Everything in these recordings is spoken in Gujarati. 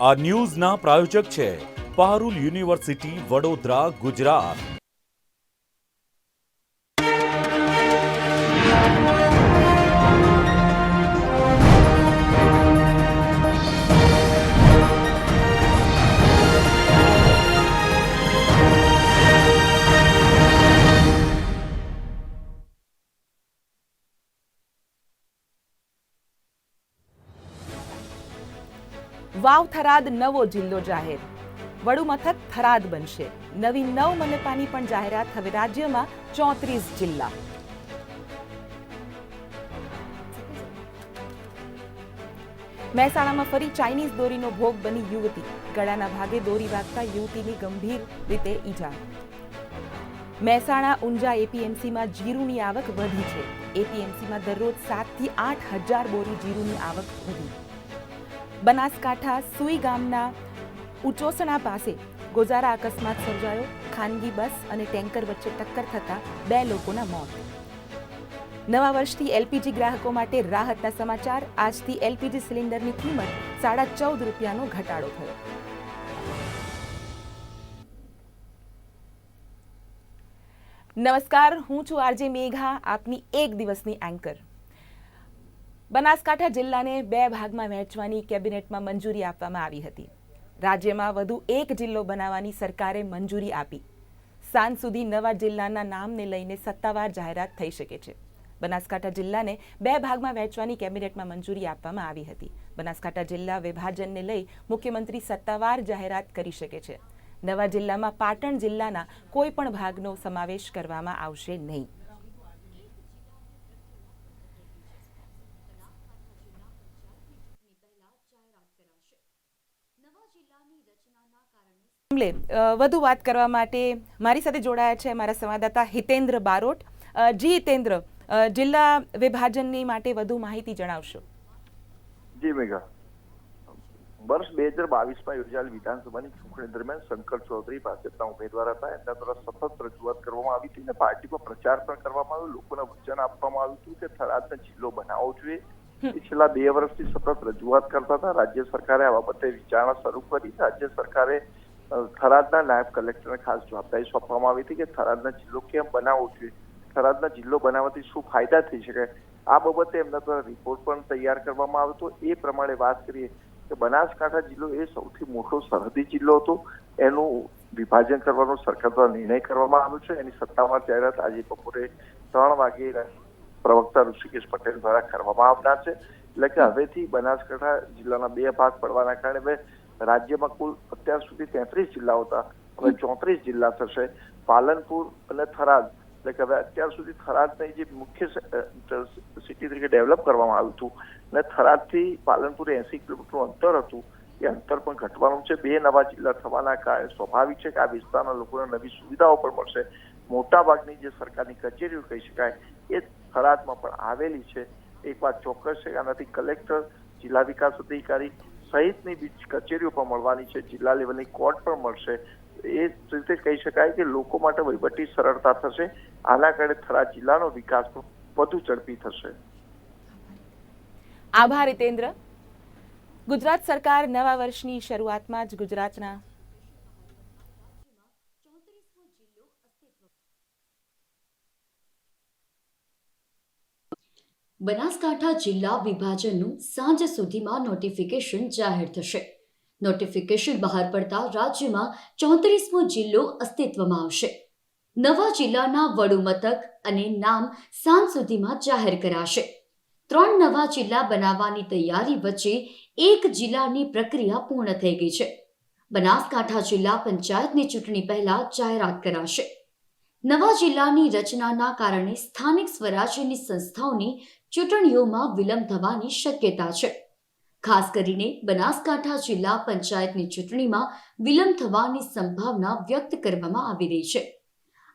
આ ન્યૂઝના પ્રાયોજક છે પારુલ યુનિવર્સિટી વડોદરા, ગુજરાત। વાવ થરાદ નવો જિલ્લો જાહેર, વડુ મથક થરાદ બનશે। નવી 9 મનપાની પણ જાહેરાત, હવે રાજ્યમાં 34 જિલ્લા। મહેસાણામાં ફરી ચાઇનીઝ દોરીનો ભોગ બની યુવતી, ગળાના ભાગે દોરી વાગતા યુવતીની ગંભીર રીતે ઈજા। મહેસાણા ઊંઝા એપીએમસીમાં જીરુની આવક વધી છે। એપીએમસીમાં દરરોજ 7 થી 8 હજાર બોરી જીરુની આવક વધી। બનાસકાંઠા સુઈ ગામના ઉચોસણા પાસે ગોઝારા અકસ્માત સર્જાયો। ખાનગી બસ અને ટેન્કર વચ્ચે ટક્કર થતા 2 લોકોના મોત। નવા વર્ષથી એલપીજી ગ્રાહકો માટે રાહતના સમાચાર, આજથી એલપીજી સિલિન્ડરની કિંમત ₹14.5નો ઘટાડો થયો। નમસ્કાર, હું છું આરજે મેઘા, આપની એક દિવસની એન્કર। બનાસકાંઠા જિલ્લાને 2 ભાગમાં વહેંચવાની કેબિનેટમાં મંજૂરી આપવામાં આવી હતી। રાજ્યમાં વધુ એક જિલ્લો બનાવવાની સરકારે મંજૂરી આપી। સાંજ સુધી નવા જિલ્લાના નામને લઈને સત્તાવાર જાહેરાત થઈ શકે છે। બનાસકાંઠા જિલ્લાને 2 ભાગમાં વહેંચવાની કેબિનેટમાં મંજૂરી આપવામાં આવી હતી। બનાસકાંઠા જિલ્લા વિભાજનને લઈ મુખ્યમંત્રી સત્તાવાર જાહેરાત કરી શકે છે। નવા જિલ્લામાં પાટણ જિલ્લાના કોઈ પણ ભાગનો સમાવેશ કરવામાં આવશે નહીં। વધુ વાત કરવા માટે મારી સાથે જોડાયા છે મારા સંવાદદાતા હિતેન્દ્ર બારોટ। જી હિતેન્દ્ર, જિલ્લા વિભાજનની માટે વધુ માહિતી જણાવશો। જી મેઘા, વર્ષ 2022માં યોજાયેલ વિધાનસભાની ચૂંટણી દરમિયાન શંકર ચૌધરી ભાજપના ઉમેદવાર હતા। એમના દ્વારા સતત રજૂઆત કરવામાં આવી હતી અને પાર્ટીમાં પ્રચાર પણ કરવામાં આવ્યો। લોકોને વચન આપવામાં આવ્યું હતું કે થરાદને જિલ્લો બનાવવો જોઈએ। છેલ્લા 2 વર્ષથી સતત રજૂઆત કરતા હતા। રાજ્ય સરકારે આ બાબતે વિચારણા શરૂ કરી। રાજ્ય સરકારે થરાદના નાયબ કલેક્ટરને ખાસ જવાબદારી સોંપવામાં આવી હતી કે થરાદના જિલ્લો કેમ બનાવવો જોઈએ, થરાદના જિલ્લો બનાવવાથી શું ફાયદા થઈ શકે, આ બાબતે એમના દ્વારા રિપોર્ટ પણ તૈયાર કરવામાં આવ્યો હતો। એ પ્રમાણે વાત કરીએ કે બનાસકાંઠા જિલ્લો એ સૌથી મોટો સરહદી જિલ્લો હતો। એનું વિભાજન કરવાનો સરકાર દ્વારા નિર્ણય કરવામાં આવ્યો છે। એની સત્તાવાર જાહેરાત આજે બપોરે 3 વાગે પ્રવક્તા ઋષિકેશ પટેલ દ્વારા કરવામાં આવનાર છે। એટલે કે હવેથી બનાસકાંઠા જિલ્લાના 2 ભાગ પડવાના કારણે રાજ્યમાં કુલ અત્યાર સુધી 33 જિલ્લાઓ હતા, હવે 34 જિલ્લા થશે। પાલનપુર અને થરાદ, એટલે કે હવે અત્યાર સુધી થરાદને જે મુખ્ય સિટી તરીકે ડેવલપ કરવામાં આવ્યું હતું અને થરાદથી પાલનપુર 80 કિલોમીટરનું અંતર હતું, એ અંતર પણ ઘટવાનું છે। 2 નવા જિલ્લા થવાના કારણે સ્વાભાવિક છે કે આ વિસ્તારના લોકોને નવી સુવિધાઓ પણ મળશે। મોટાભાગની જે સરકારની કચેરીઓ કહી શકાય એ થરાદમાં પણ આવેલી છે। એક વાત ચોક્કસ છે, આનાથી કલેક્ટર, જિલ્લા વિકાસ અધિકારી સહિતની બીજી કચેરીઓ પણ મળવાની છે। જિલ્લા લેવલની કોર્ટ પણ મળશે। એ રીતે કહી શકાય કે લોકો માટે વહીવટી સરળતા થશે। આના કારણે થરાદ જિલ્લાનો વિકાસ વધુ ઝડપી થશે। આભાર હિતેન્દ્ર। ગુજરાત સરકાર નવા વર્ષની શરૂઆતમાં જ ગુજરાતના બનાસકાંઠા જિલ્લા વિભાજનનું સાંજ સુધીમાં નોટિફિકેશન જાહેર થશે। નોટિફિકેશન બહાર પડતા રાજ્યમાં 34મો જિલ્લો અસ્તિત્વમાં આવશે। નવા જિલ્લાના વડુ મથક અને નામ સાંજ સુધીમાં જાહેર કરાશે। 3 નવા જિલ્લા બનાવવાની તૈયારી વચ્ચે એક જિલ્લાની પ્રક્રિયા પૂર્ણ થઈ ગઈ છે। બનાસકાંઠા જિલ્લા પંચાયતની ચૂંટણી પહેલા જાહેરાત કરાશે। નવા જિલ્લાની રચનાના કારણે સ્થાનિક સ્વરાજ્યની સંસ્થાઓની ચૂંટણીઓમાં વિલંબ થવાની શક્યતા છે। ખાસ કરીને બનાસકાંઠા જિલ્લા પંચાયતની ચૂંટણીમાં વિલંબ થવાની સંભાવના વ્યક્ત કરવામાં આવી રહી છે।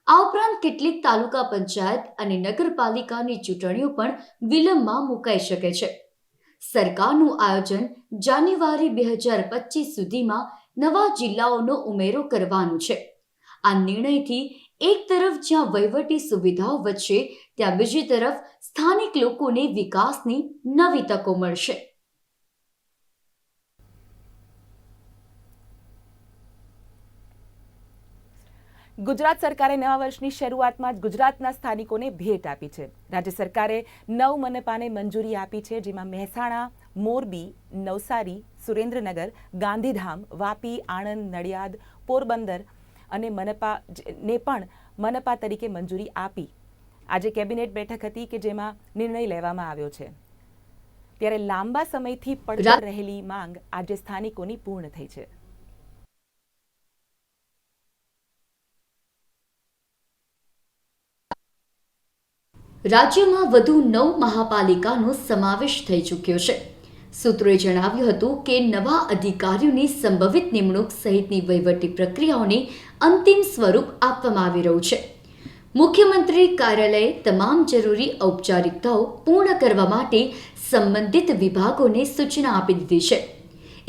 આ ઉપરાંત કેટલીક તાલુકા પંચાયત અને નગરપાલિકાની ચૂંટણીઓ પણ વિલંબમાં મુકાઈ શકે છે। સરકારનું આયોજન જાન્યુઆરી 2025 સુધીમાં નવા જિલ્લાઓનો ઉમેરો કરવાનું છે। આ નિર્ણયથી એક તરફ જ્યાં વહીવટી સુવિધાઓ વચ્ચે ત્યાં બીજી તરફ સ્થાનિક લોકોને વિકાસની નવી તકો મળશે। ગુજરાત સરકારે નવા વર્ષની શરૂઆતમાં જ ગુજરાતના સ્થાનિકોને ભેટ આપી છે. રાજ્ય સરકારે 9 મનપાને મંજૂરી આપી છે, જેમાં મહેસાણા, મોરબી, નવસારી, સુરેન્દ્રનગર, ગાંધીધામ, વાપી, આણંદ, નડિયાદ, પોરબંદર અને મનપાને પણ મનપા તરીકે મંજૂરી આપી. આજે કેબિનેટ બેઠક હતી કે જેમાં નિર્ણય લેવામાં આવ્યો છે. ત્યારે લાંબા સમયથી પડતર રહેલી માંગ આજે સ્થાનિકોની પૂર્ણ થઈ છે. રાજ્યમાં વધુ 9 મહાપાલિકાનો સમાવેશ થઈ ચૂક્યો છે. સૂત્રોએ જણાવ્યું હતું કે નવા અધિકારીઓની સંભવિત નિમણૂક સહિતની વહીવટી પ્રક્રિયાઓને અંતિમ સ્વરૂપ આપવામાં આવી રહ્યું છે. મુખ્યમંત્રી કાર્યાલયે તમામ જરૂરી ઔપચારિકતાઓ પૂર્ણ કરવા માટે સંબંધિત વિભાગોને સૂચના આપી દીધી છે.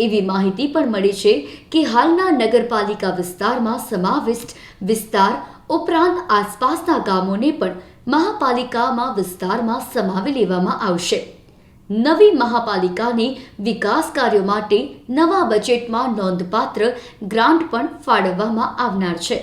એવી માહિતી પણ મળી છે કે હાલના નગરપાલિકા વિસ્તારમાં સમાવિષ્ટ વિસ્તાર ઉપરાંત આસપાસના ગામોને પણ મહાપાલિકામાં વિસ્તારમાં સમાવી લેવામાં આવશે. નવી મહાપાલિકાની વિકાસ કાર્યો માટે નવા બજેટમાં નોંધપાત્ર ગ્રાન્ટ પણ ફાળવવામાં આવનાર છે.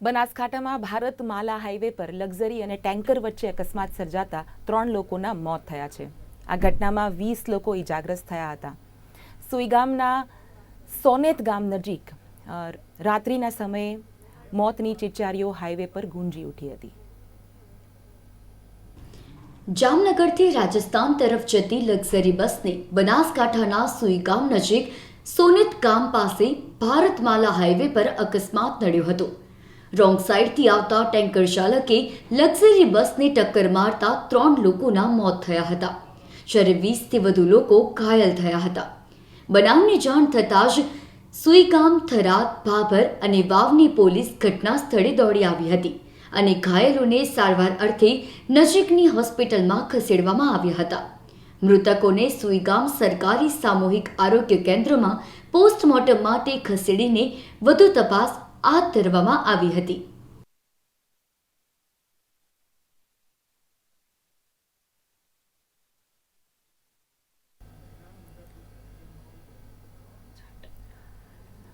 બનાસકાંઠામાં ભારત માલા હાઈવે પર લક્ઝરી અને ટેન્કર વચ્ચે અકસ્માત સર્જાતા 3 લોકોના મોત થયા છે. આ ઘટનામાં 20 લોકો ઈજાગ્રસ્ત થયા હતા. સુઈગામના સોનેત ગામ નજીક રાત્રિના સમયે મોતની ચિચયારીઓ હાઈવે પર ગુંજી ઉઠી હતી. જામનગરથી રાજસ્થાન તરફ જતી લક્ઝરી બસને બનાસકાંઠાના સુઈગામ નજીક સોનેત ગામ પાસે ભારતમાલા હાઈવે પર અકસ્માત નડ્યો હતો. રોંગ સાઈડથી આવતા ટેન્કર ચાલકે લક્ઝરી બસને ટક્કર મારતા 3 લોકોના મોત થયા હતા, જ્યારે 20થી વધુ લોકો ઘાયલ થયા હતા. બનાવની જાણ થતાં જ સુઈગામ, થરાદ, ભાભર અને વાવની પોલીસ ઘટના સ્થળે દોડી આવી હતી અને ઘાયલોને સારવાર અર્થે નજીકની હોસ્પિટલમાં ખસેડવામાં આવ્યા હતા. મૃતકોને સુઈગામ સરકારી સામૂહિક આરોગ્ય કેન્દ્રમાં પોસ્ટમોર્ટમ માટે ખસેડીને વધુ તપાસ હાથ ધરવામાં આવી હતી.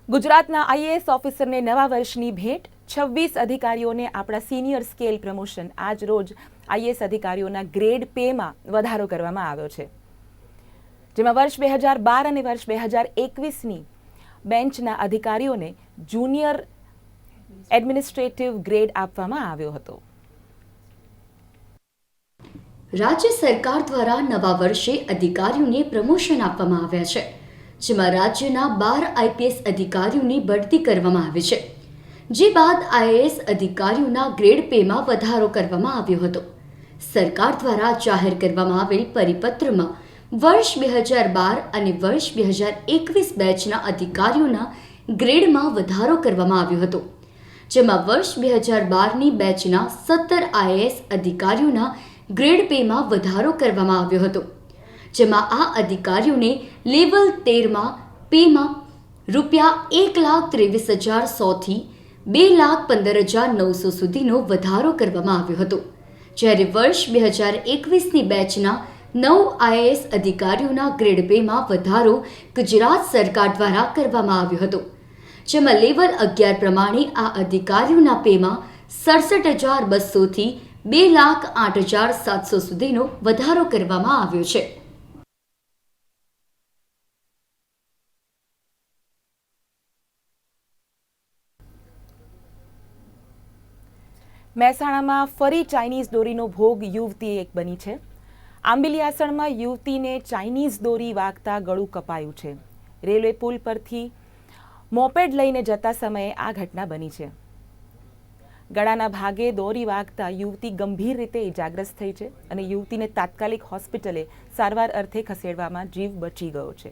ગુજરાતના આઈએએસ ઓફિસરને નવા વર્ષની ભેટ. 26 અધિકારીઓને આપણા સિનિયર સ્કેલ પ્રમોશન. આજ રોજ આઈએએસ અધિકારીઓના ગ્રેડ પેમાં વધારો કરવામાં આવ્યો છે, જેમાં વર્ષ 2012 અને વર્ષ 2021ની બેન્ચના અધિકારીઓને જુનિયર એડમિનિસ્ટ્રેટિવ ગ્રેડ આપવામાં આવ્યો હતો. રાજ્ય સરકાર દ્વારા નવા વર્ષે અધિકારીઓને પ્રમોશન આપવામાં આવ્યા છે, જેમાં રાજ્યના 12 આઈપીએસ અધિકારીઓની બઢતી કરવામાં આવી છે. જે બાદ આઈએએસ અધિકારીઓના ગ્રેડ પેમાં વધારો કરવામાં આવ્યો હતો. સરકાર દ્વારા જાહેર કરવામાં આવેલ પરિપત્રમાં વર્ષ 2012 અને વર્ષ 2021 બેચના અધિકારીઓના ગ્રેડમાં વધારો કરવામાં આવ્યો હતો, જેમાં વર્ષ 2012ની બેચના 17 આઈએએસ અધિકારીઓના ગ્રેડ પેમાં વધારો કરવામાં આવ્યો હતો, જેમાં આ અધિકારીઓને લેવલ 13માં પેમાં ₹1,23,100થી 2,15,900 સુધીનો વધારો કરવામાં આવ્યો હતો, જ્યારે વર્ષ 2021ની બેચના 9 આઈએએસ અધિકારીઓના ગ્રેડ પેમાં વધારો ગુજરાત સરકાર દ્વારા કરવામાં આવ્યો હતો, જેમાં લેવલ 11 પ્રમાણે આ અધિકારીઓના પેમાં 67,200થી 2,08,700 સુધીનો વધારો કરવામાં આવ્યો છે. મહેસાણામાં ફરી ચાઇનીઝ દોરીનો ભોગ યુવતી એક બની છે. આંબિલિયાસણમાં યુવતીને ચાઇનીઝ દોરી વાગતા ગળું કપાયું છે. રેલવે પુલ પરથી મોપેડ લઈને જતા સમયે આ ઘટના બની છે. ગળાના ભાગે દોરી વાગતા યુવતી ગંભીર રીતે ઇજાગ્રસ્ત થઈ છે અને યુવતીને તાત્કાલિક હોસ્પિટલે સારવાર અર્થે ખસેડવામાં જીવ બચી ગયો છે.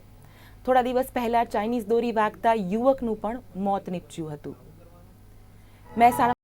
થોડા દિવસ પહેલા ચાઇનીઝ દોરી વાગતા યુવકનું પણ મોત નીપજ્યું હતું. મહેસાણા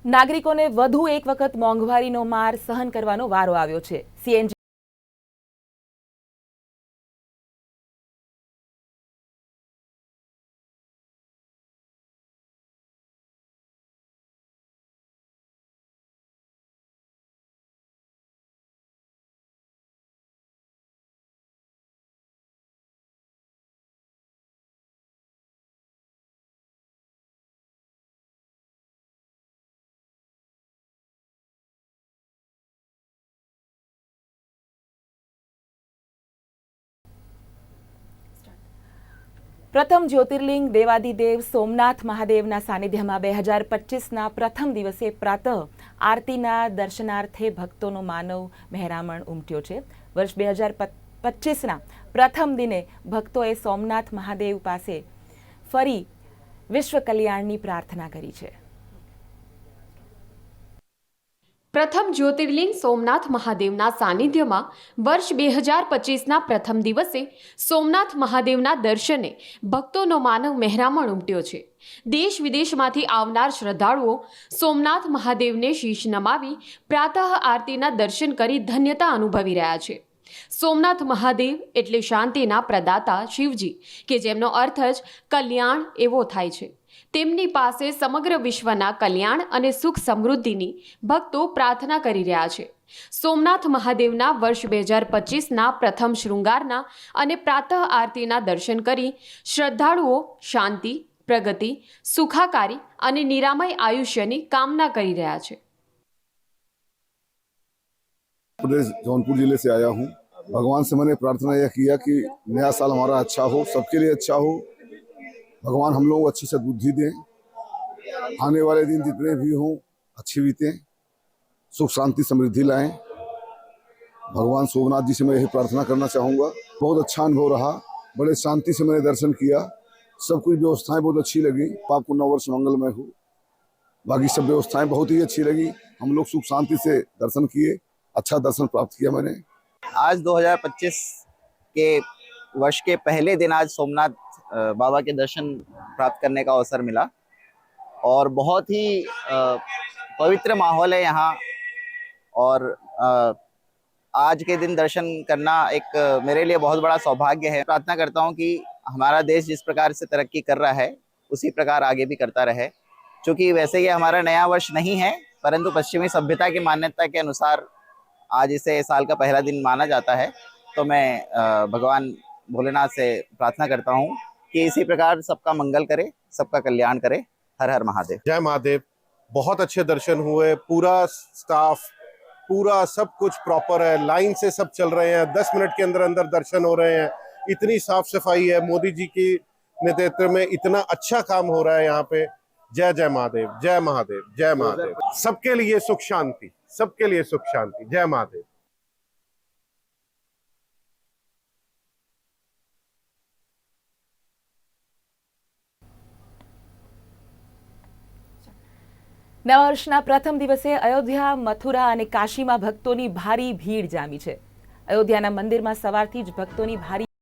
નાગરિકોને વધુ એક વખત મોંઘવારીનો માર સહન કરવાનો વારો આવ્યો છે. સીએનજી પ્રથમ જ્યોતિર્લિંગ દેવાદિદેવ સોમનાથ મહાદેવના સાનિધ્યમાં 2025ના પ્રથમ દિવસે પ્રાતઃ આરતીના દર્શનાર્થે ભક્તોનો માનવ મહેરામણ ઉમટ્યો છે. વર્ષ 2025ના પ્રથમ દિને ભક્તોએ સોમનાથ મહાદેવ પાસે ફરી વિશ્વ કલ્યાણની પ્રાર્થના કરી છે. પ્રથમ જ્યોતિર્લિંગ સોમનાથ મહાદેવના સાનિધ્યમાં વર્ષ 2025ના પ્રથમ દિવસે સોમનાથ મહાદેવના દર્શને ભક્તોનો માનવ મહેરામણ ઉમટ્યો છે. દેશ વિદેશમાંથી આવનાર શ્રદ્ધાળુઓ સોમનાથ મહાદેવને શીશ નમાવી પ્રાતઃ આરતીના દર્શન કરી ધન્યતા અનુભવી રહ્યા છે. સોમનાથ મહાદેવ એટલે શાંતિના પ્રદાતા શિવજી, કે જેમનો અર્થ જ કલ્યાણ એવો થાય છે. તેમની પાસે સમગ્ર વિશ્વના કલ્યાણ અને સુખ સમૃદ્ધિની ભક્તો પ્રાર્થના કરી રહ્યા છે. સોમનાથ મહાદેવના વર્ષ 2025ના પ્રથમ શૃંગારના અને પ્રાતઃ આરતીના દર્શન કરી શ્રદ્ધાળુઓ શાંતિ, પ્રગતિ, સુખાકારી અને નિરામય આયુષ્યની કામના કરી રહ્યા છે. प्रदेश जौनपुर जिले से आया हूँ. भगवान से मैंने प्रार्थना यह किया कि नया साल हमारा अच्छा हो, सबके लिए अच्छा हो. भगवान हम लोगों को अच्छी सद्बुद्धि दें, आने वाले दिन जितने भी हों अच्छे बीतें, सुख शांति समृद्धि लाएं. भगवान सोमनाथ जी से मैं यही प्रार्थना करना चाहूँगा. बहुत अच्छा अनुभव रहा, बड़े शांति से मैंने दर्शन किया. सब कुछ व्यवस्थाएं बहुत अच्छी लगी. आपको नव वर्ष मंगलमय हो. बाकी सब व्यवस्थाएं बहुत ही अच्छी लगी. हम लोग सुख शांति से दर्शन किए, अच्छा दर्शन प्राप्त किया मैंने. आज 2025 के वर्ष के पहले दिन आज सोमनाथ बाबा के दर्शन प्राप्त करने का अवसर मिला और बहुत ही पवित्र माहौल है यहाँ. और आज के दिन दर्शन करना एक मेरे लिए बहुत बड़ा सौभाग्य है. प्रार्थना करता हूँ कि हमारा देश जिस प्रकार से तरक्की कर रहा है उसी प्रकार आगे भी करता रहे. क्योंकि वैसे ये हमारा नया वर्ष नहीं है, परंतु पश्चिमी सभ्यता की मान्यता के अनुसार आज इसे साल का पहला दिन माना जाता है. तो मैं भगवान भोलेनाथ से प्रार्थना करता हूँ कि इसी प्रकार सबका मंगल करे, सबका कल्याण करे. हर हर महादेव. जय महादेव. बहुत अच्छे दर्शन हुए. पूरा स्टाफ, पूरा सब कुछ प्रॉपर है. लाइन से सब चल रहे हैं. 10 मिनट के अंदर अंदर दर्शन हो रहे हैं. इतनी साफ सफाई है. मोदी जी की नेतृत्व में इतना अच्छा काम हो रहा है यहाँ पे. जय जय महादेव, जय महादेव, जय महादेव. सबके लिए सुख शांति, सबके लिए सुख शांति. जय महादेव. નવા વર્ષના પ્રથમ દિવસે અયોધ્યા, મથુરા અને કાશીમાં ભક્તોની ભારી ભીડ જામી છે. અયોધ્યાના મંદિરમાં સવારથી જ ભક્તોની ભારી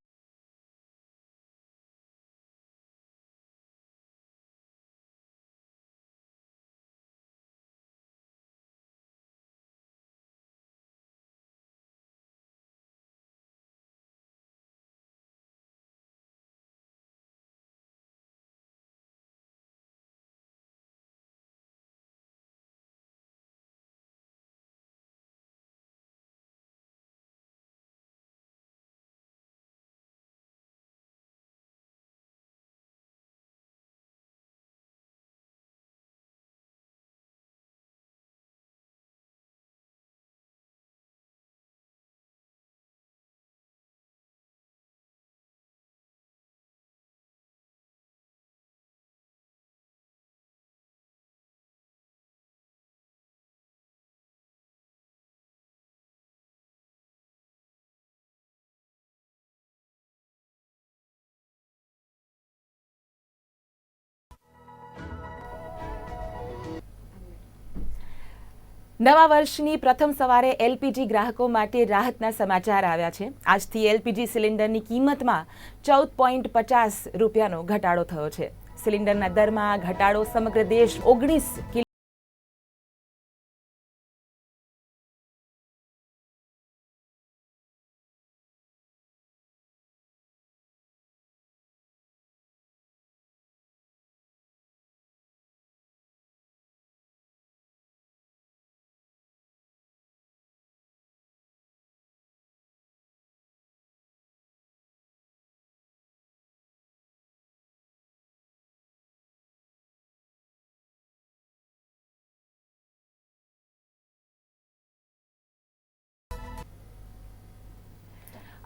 નવા વર્ષની પ્રથમ સવારે એલપીજી ગ્રાહકો માટે રાહતના સમાચાર આવ્યા છે. આજથી એલપીજી સિલિન્ડરની કિંમતમાં 14.50 રૂપિયાનો ઘટાડો થયો છે. સિલિન્ડરના દરમાં ઘટાડો સમગ્ર દેશ 19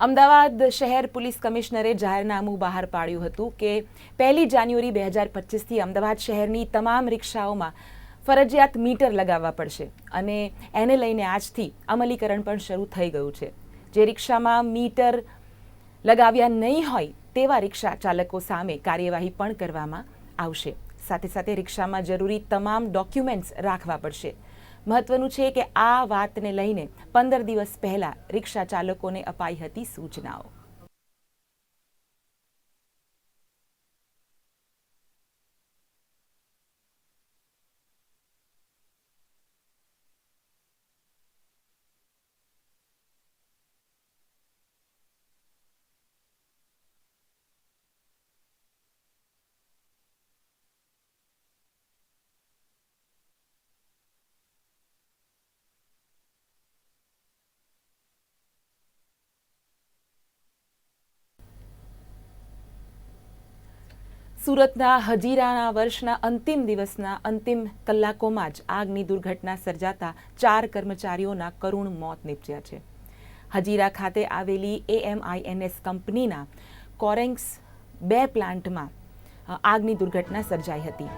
અમદાવાદ શહેર પોલીસ કમિશનરે જાહેરનામું બહાર પાડ્યું હતું કે 1 જાન્યુઆરી 2025થી અમદાવાદ શહેરની તમામ રિક્ષાઓમાં ફરજિયાત મીટર લગાવવા પડશે અને એને લઈને આજથી અમલીકરણ પણ શરૂ થઈ ગયું છે. જે રિક્ષામાં મીટર લગાવ્યા નહીં હોય તેવા રિક્ષા ચાલકો સામે કાર્યવાહી પણ કરવામાં આવશે. સાથે સાથે રિક્ષામાં જરૂરી તમામ ડોક્યુમેન્ટ્સ રાખવા પડશે. મહત્વનું છે કે આ વાતને લઈને 15 દિવસ પહેલા રિક્ષા ચાલકોને અપાઈ હતી સૂચનાઓ. સુરતના હજીરાના વર્ષના અંતિમ દિવસના અંતિમ કલાકોમાં જ આગની દુર્ઘટના સર્જાતા 4 કર્મચારીઓના કરુણ મોત નીપજ્યા છે. હજીરા ખાતે આવેલી AMINS કંપનીના કોરેન્ક્સ 2 પ્લાન્ટમાં આગની દુર્ઘટના સર્જાઈ હતી.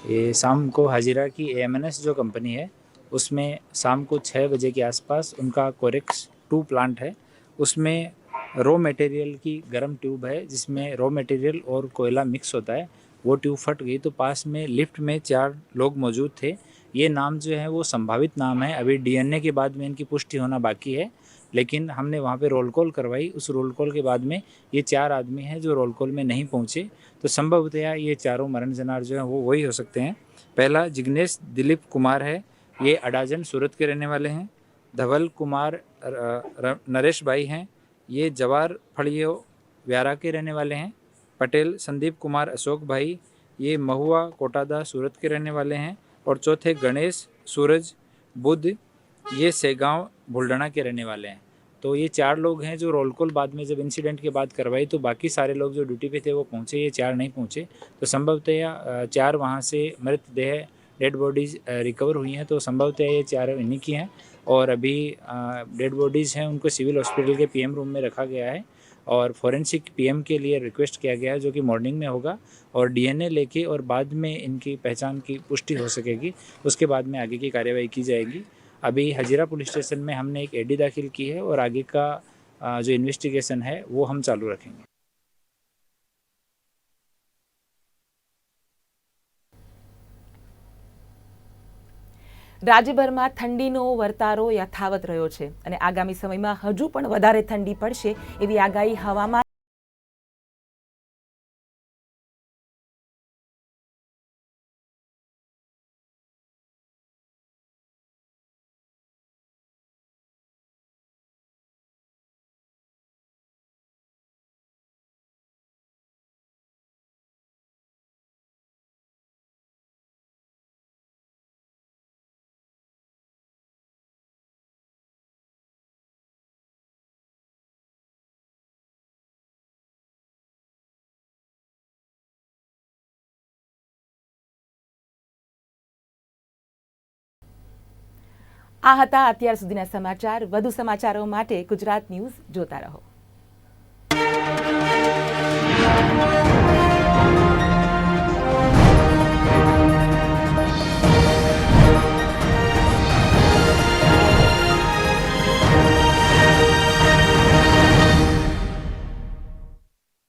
ये शाम को हजीरा की AMNS जो कंपनी है उसमें शाम को 6 बजे के आसपास उनका कोरेक्स 2 प्लांट है, उसमें रॉ मटेरियल की गर्म ट्यूब है जिसमें रॉ मटेरियल और कोयला मिक्स होता है, वो ट्यूब फट गई। तो पास में लिफ्ट में 4 लोग मौजूद थे। ये नाम जो है वो संभावित नाम है, अभी DNA के बाद में इनकी पुष्टि होना बाकी है, लेकिन हमने वहाँ पे रोल कॉल करवाई। उस रोल कॉल के बाद में ये 4 आदमी हैं जो रोल कॉल में नहीं पहुँचे, तो संभवतया ये चारों मरण जनार जो हैं वो वही हो सकते हैं। पहला जिग्नेश दिलीप कुमार है, ये अडाजन सूरत के रहने वाले हैं। धवल कुमार नरेश भाई हैं, ये जवार फड़ियो व्यारा के रहने वाले हैं। पटेल संदीप कुमार अशोक भाई, ये महुआ कोटादा सूरत के रहने वाले हैं। और चौथे गणेश सूरज बुद्ध, ये सेगांव बुल्ढाना के रहने वाले हैं। तो ये 4 लोग हैं जो रोल कॉल बाद में जब इंसिडेंट के बाद करवाई तो बाकी सारे लोग जो ड्यूटी पे थे वो पहुँचे, ये 4 नहीं पहुँचे। तो संभवतः 4 वहाँ से मृतदेह डेड बॉडीज़ रिकवर हुई हैं, तो संभवतः ये 4 इन्हीं की हैं। और अभी डेड बॉडीज़ हैं उनको सिविल हॉस्पिटल के PM रूम में रखा गया है और फॉरेंसिक PM के लिए रिक्वेस्ट किया गया है जो कि मॉर्निंग में होगा। और DNA लेके और बाद में इनकी पहचान की पुष्टि हो सकेगी, उसके बाद में आगे की कार्यवाही की जाएगी। अभी हजीरा पुलिस स्टेशन में हमने एक AD दाखिल की है और आगे का जो इन्वेस्टिगेशन है वो हम चालू रखेंगे। રાજ્યભરમાં ઠંડીનો વર્તારો યથાવત રહ્યો છે અને આગામી સમયમાં હજુ પણ વધારે ઠંડી પડશે એવી આગાહી હવામાન આ હતા અત્યાર સુધીના સમાચાર. વધુ સમાચારો માટે ગુજરાત ન્યૂઝ જોતા રહો.